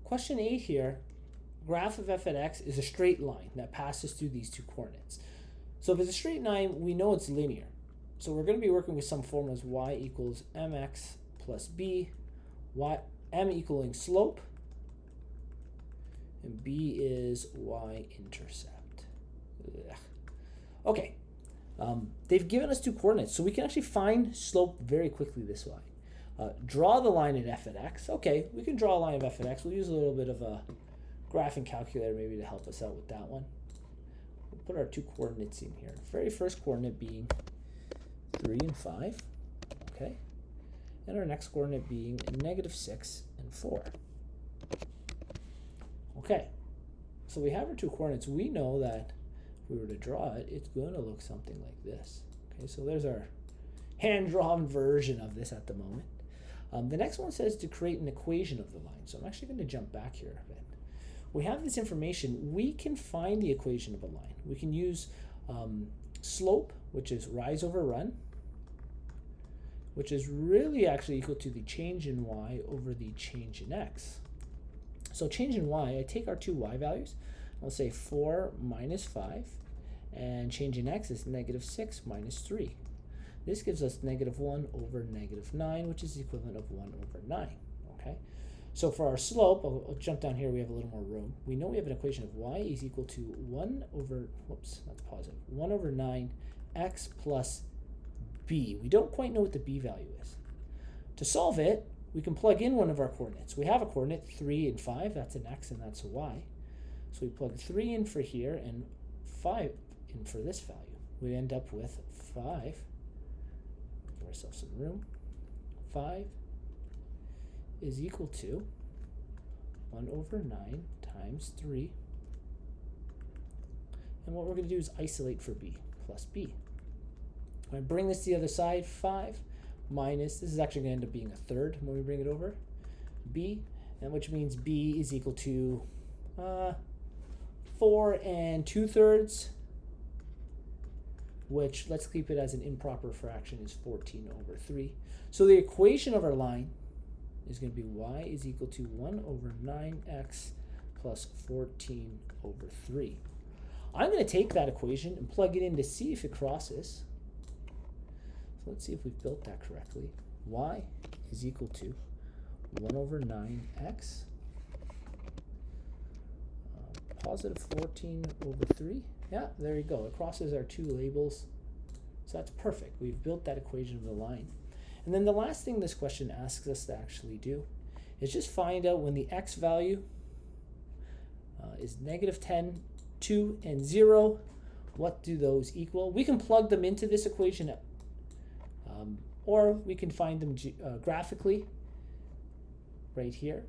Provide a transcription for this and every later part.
question 8 here, graph of f at x is a straight line that passes through these two coordinates. So if it's a straight line, we know it's linear. So we're going to be working with some formulas: y equals mx plus b, m equaling slope, and b is y-intercept. Okay, they've given us two coordinates, so we can actually find slope very quickly this way. Draw the line at f at x. Okay, we can draw a line of f at x. We'll use a little bit of a graphing calculator maybe to help us out with that one. We'll put our two coordinates in here. Very first coordinate being 3 and 5. Okay, and our next coordinate being -6 and 4. Okay, so we have our two coordinates. We know that if we were to draw it, it's going to look something like this. Okay, so there's our hand-drawn version of this at the moment. The next one says to create an equation of the line. So I'm actually going to jump back here a bit. We have this information. We can find the equation of a line. We can use slope, which is rise over run, which is really actually equal to the change in y over the change in x. So change in y, I take our two y values. I'll say 4 minus 5, and change in x is -6 minus 3. This gives us -1 over -9, which is the equivalent of 1 over 9. Okay, so for our slope, I'll jump down here. We have a little more room. We know we have an equation of y is equal to 1 over, whoops, that's positive, 1 over 9 x plus b. We don't quite know what the b value is. To solve it, we can plug in one of our coordinates. We have a coordinate 3 and 5. That's an x and that's a y. So we plug 3 in for here and 5 in for this value. We end up with 5. Give ourselves some room. 5 is equal to 1 over 9 times 3. And what we're going to do is isolate for b, plus b. When I bring this to the other side, 5 minus, this is actually going to end up being a third when we bring it over, b, and which means b is equal to 4 2/3, which, let's keep it as an improper fraction, is 14 over 3. So the equation of our line is going to be y is equal to 1 over 9x plus 14 over 3. I'm going to take that equation and plug it in to see if it crosses. So let's see if we've built that correctly. Y is equal to 1 over 9x positive 14 over 3. Yeah, there you go. It crosses our two labels. So that's perfect. We've built that equation of the line. And then the last thing this question asks us to actually do is just find out when the x value is -10, 2, and 0, what do those equal? We can plug them into this equation, or we can find them graphically right here.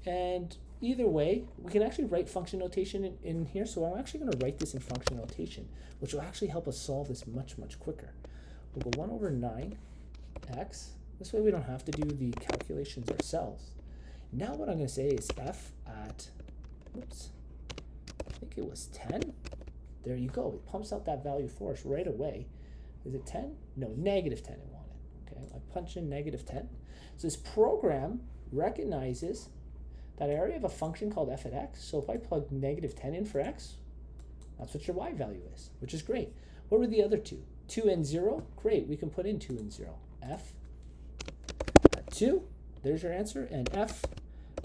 And either way, we can actually write function notation in here. So I'm actually going to write this in function notation, which will actually help us solve this much, much quicker. We'll go 1 over 9x. This way we don't have to do the calculations ourselves. Now what I'm going to say is f at, oops, I think it was 10. There you go. It pumps out that value for us right away. Is it 10? No, -10 I wanted. Okay, I punch in -10. So this program recognizes that I already have a function called f at x. So if I plug -10 in for x, that's what your y value is, which is great. What were the other two? 2 and 0? Great, we can put in 2 and 0. F at 2, there's your answer, and f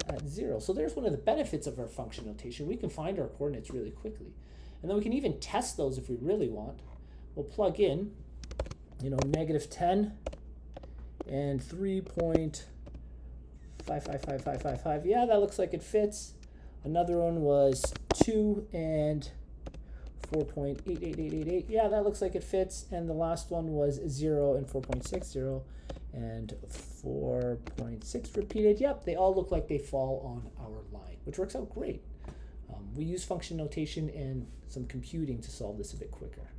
at 0. So there's one of the benefits of our function notation. We can find our coordinates really quickly. And then we can even test those if we really want. We'll plug in, -10 and 3.555555. Yeah, that looks like it fits. Another one was 2 and 4.88888. Yeah, that looks like it fits. And the last one was 0 and 4.60 and 4.6 repeated. Yep, they all look like they fall on our line, which works out great. We use function notation and some computing to solve this a bit quicker.